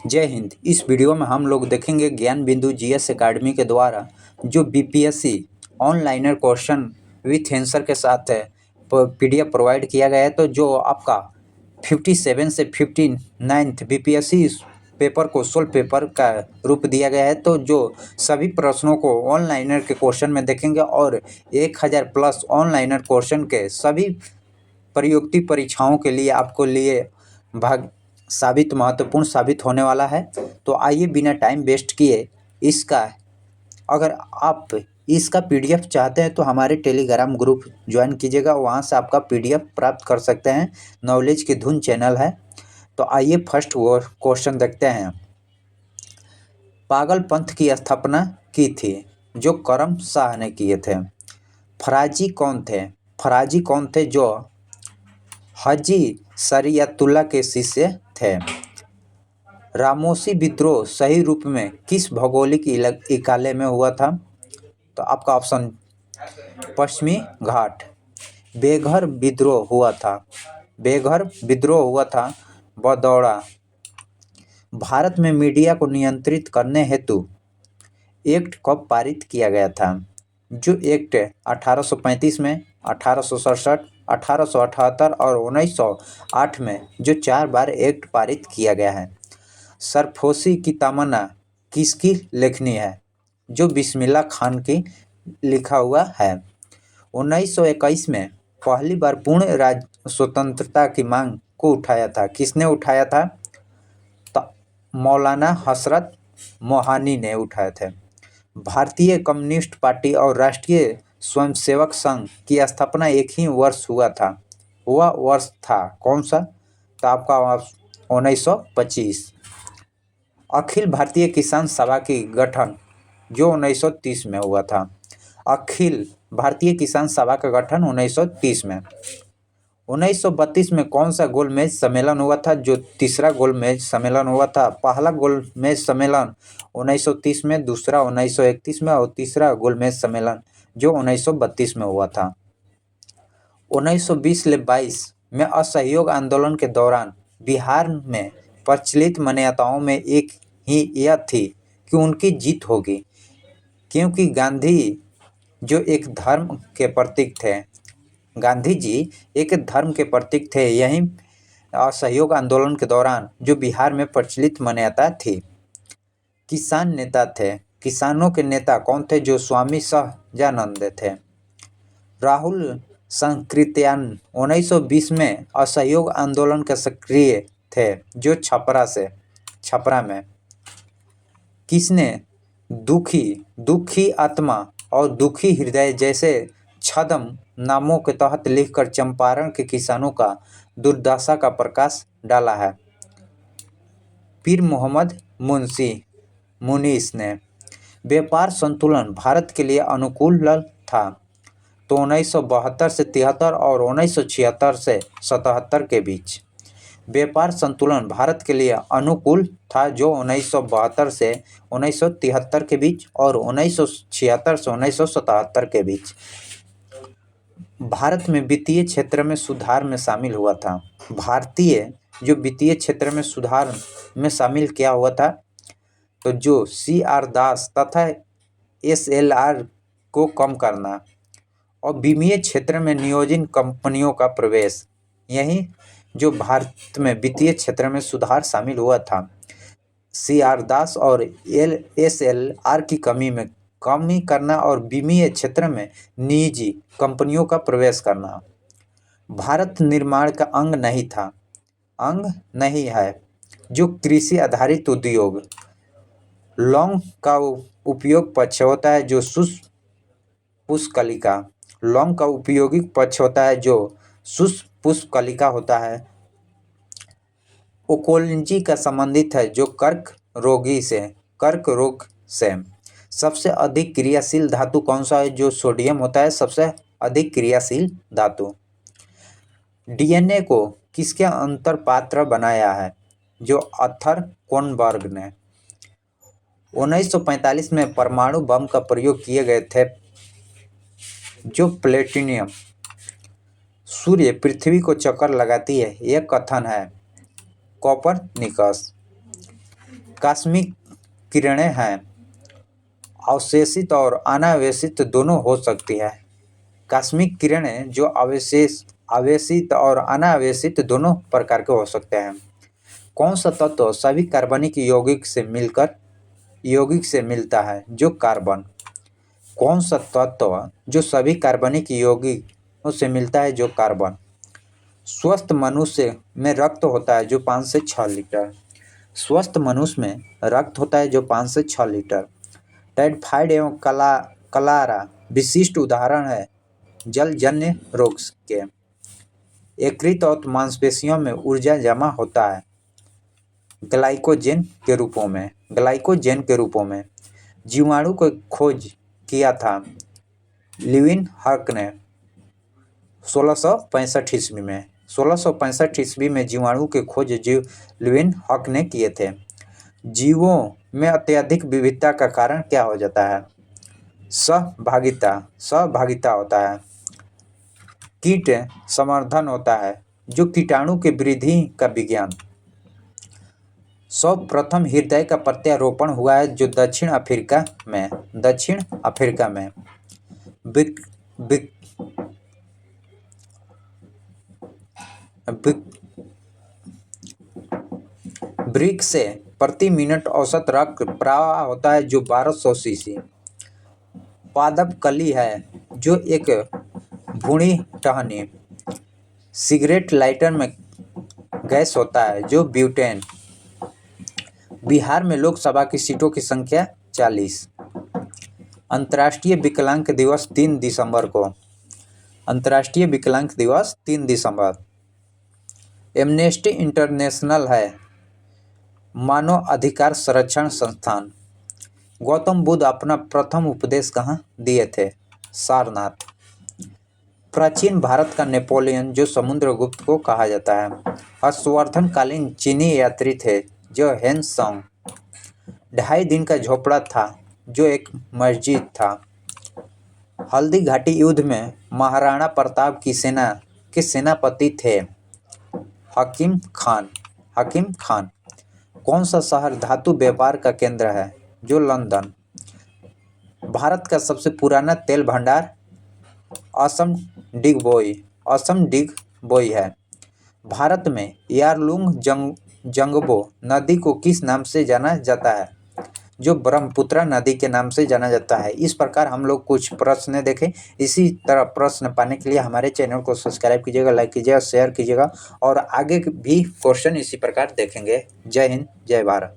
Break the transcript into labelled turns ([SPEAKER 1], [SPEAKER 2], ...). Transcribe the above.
[SPEAKER 1] जय हिंद। इस वीडियो में हम लोग देखेंगे ज्ञान बिंदु जीएस एकेडमी के द्वारा जो BPSC one-liner question with answer के साथ पीडीएफ प्रोवाइड किया गया है। तो जो आपका 57 से 59 बीपीएससी पेपर को सोल्व पेपर का रूप दिया गया है। तो जो सभी प्रश्नों को ऑनलाइनर के क्वेश्चन में देखेंगे और 1000 प्लस ऑनलाइनर क्वेश्चन के सभी प्रतियोगिता परीक्षाओं के लिए आपको लिए भाग महत्वपूर्ण साबित होने वाला है। तो आइए बिना टाइम वेस्ट किए अगर आप इसका पीडीएफ चाहते हैं तो हमारे टेलीग्राम ग्रुप ज्वाइन कीजिएगा, वहाँ से आपका पीडीएफ प्राप्त कर सकते हैं। नॉलेज की धुन चैनल है। तो आइए फर्स्ट वो क्वेश्चन देखते हैं। पागलपंथ की स्थापना की थी जो करम शाह ने किए थे। फराजी कौन थे? फराजी कौन थे जो हाजी शरीयतुल्लाह के शिष्य थे। रामोसी विद्रोह सही रूप में किस भौगोलिक इकाले में हुआ था? तो आपका ऑप्शन पश्चिमी घाट। बेघर विद्रोह हुआ था बदौड़ा। भारत में मीडिया को नियंत्रित करने हेतु एक्ट कब पारित किया गया था? जो एक्ट 1835 में, 1867, 1878 और 1908 में जो 4 बार एक्ट पारित किया गया है। सरफोशी की तमन्ना किसकी लेखनी है? जो बिस्मिल्लाह खान की लिखा हुआ है। 1921 में पहली बार पूर्ण राज्य स्वतंत्रता की मांग को उठाया था। किसने उठाया था? तो मौलाना हसरत मोहानी ने उठाए थे। भारतीय कम्युनिस्ट पार्टी और राष्ट्रीय स्वयंसेवक संघ की स्थापना एक ही वर्ष हुआ था। वह वर्ष था कौन सा? तो आपका 1925। अखिल भारतीय किसान सभा की गठन जो 1930 में हुआ था। अखिल भारतीय किसान सभा का गठन 1930 में। 1932 में कौन सा गोलमेज सम्मेलन हुआ था? जो तीसरा गोलमेज सम्मेलन हुआ था। पहला गोलमेज सम्मेलन 1930 में, दूसरा 1931 में और तीसरा गोलमेज सम्मेलन जो 1932 में हुआ था। 1920 से 22 में असहयोग आंदोलन के दौरान बिहार में प्रचलित मान्यताओं में एक ही यह थी कि उनकी जीत होगी, क्योंकि गांधी जो एक धर्म के प्रतीक थे। गांधी जी एक धर्म के प्रतीक थे। यही असहयोग आंदोलन के दौरान जो बिहार में प्रचलित मान्यता थी। किसान नेता थे। किसानों के नेता कौन थे? जो स्वामी सहजानंद थे। राहुल संकृत्यान 1920 में असहयोग आंदोलन के सक्रिय थे जो छपरा में। किसने दुखी आत्मा और दुखी हृदय जैसे छद्म नामों के तहत लिखकर चंपारण के किसानों का दुर्दशा का प्रकाश डाला है? पीर मोहम्मद मुनीस ने। व्यापार संतुलन भारत के लिए अनुकूल था तो 1972 से 73 और 1976 से 77 के बीच। व्यापार संतुलन भारत के लिए अनुकूल था जो 1972 से 1973 के बीच और 1976 से 1977 के बीच। भारत में वित्तीय क्षेत्र में सुधार में शामिल हुआ था। भारतीय जो वित्तीय क्षेत्र में सुधार में शामिल क्या हुआ था? तो जो CR दास तथा SLR को कम करना और बीमीय क्षेत्र में नियोजित कंपनियों का प्रवेश, यही जो भारत में वित्तीय क्षेत्र में सुधार शामिल हुआ था। CR दास और SLR की कमी करना और बीमीय क्षेत्र में निजी कंपनियों का प्रवेश करना। भारत निर्माण का अंग नहीं है जो कृषि आधारित उद्योग। लौंग का उपयोग पक्ष होता है जो पुष्पकलिका। लौंग का उपयोगी पक्ष होता है जो पुष्पकलिका होता है। ओकोलजी का संबंधित है जो कर्क रोग से। सबसे अधिक क्रियाशील धातु कौन सा है? जो सोडियम होता है सबसे अधिक क्रियाशील धातु। DNA को किसके अंतरपात्र बनाया है? जो आर्थर कोनबर्ग ने। 1945 में परमाणु बम का प्रयोग किए गए थे जो प्लेटिनियम। सूर्य पृथ्वी को चक्कर लगाती है, यह कथन है कोपरनिकस। कॉस्मिक किरणें हैं, अवशेषित और अनावेशित दोनों हो सकती है। कॉस्मिक किरणें जो आवेशित और अनावेशित दोनों प्रकार के हो सकते हैं। कौन सा तत्व सभी कार्बनिक यौगिक से मिलता है? जो कार्बन। कौन सा तत्व जो सभी कार्बनिक यौगिकों से मिलता है? जो कार्बन। स्वस्थ मनुष्य में रक्त होता है जो 5 से 6 लीटर। स्वस्थ मनुष्य में रक्त होता है जो 5 से 6 लीटर। टाइफाइड एवं कलारा विशिष्ट उदाहरण है जलजन्य रोग के। यकृत और मांसपेशियों में ऊर्जा जमा होता है ग्लाइकोजन के रूपों में। जीवाणु को खोज किया था ल्यूइनहॉक ने 1665 ईस्वी में। 1665 ईस्वी में जीवाणु के खोज ल्यूइनहॉक ने किए थे। जीवों में अत्यधिक विविधता का कारण क्या हो जाता है? सहभागिता होता है। कीट संवर्धन होता है जो कीटाणु के वृद्धि का विज्ञान। सर्वप्रथम हृदय का प्रत्यारोपण हुआ है जो दक्षिण अफ्रीका में। ब्रिक से प्रति मिनट औसत रक्त प्रवाह होता है जो 1200 सीसी। पादप कली है जो एक भूणी टहनी। सिगरेट लाइटर में गैस होता है जो ब्यूटेन। बिहार में लोकसभा की सीटों की संख्या 40। अंतर्राष्ट्रीय विकलांग दिवस 3 दिसंबर को। अंतर्राष्ट्रीय विकलांग दिवस 3 दिसंबर। एमनेस्टी इंटरनेशनल है मानव अधिकार संरक्षण संस्थान। गौतम बुद्ध अपना प्रथम उपदेश कहाँ दिए थे? सारनाथ। प्राचीन भारत का नेपोलियन जो समुद्रगुप्त को कहा जाता है। हर्षवर्धन कालीन चीनी यात्री थे जो हेनसोंग। 2.5 दिन का झोपड़ा था जो एक मस्जिद था। हल्दी घाटी युद्ध में महाराणा प्रताप की सेना के सेनापति थे हकीम खान। कौन सा शहर धातु व्यापार का केंद्र है? जो लंदन। भारत का सबसे पुराना तेल भंडार असम डिगबोई है। भारत में यारलुंग जंगबो नदी को किस नाम से जाना जाता है? जो ब्रह्मपुत्र नदी के नाम से जाना जाता है। इस प्रकार हम लोग कुछ प्रश्न देखें। इसी तरह प्रश्न पाने के लिए हमारे चैनल को सब्सक्राइब कीजिएगा, लाइक कीजिएगा, शेयर कीजिएगा और आगे भी क्वेश्चन इसी प्रकार देखेंगे। जय हिंद, जय भारत।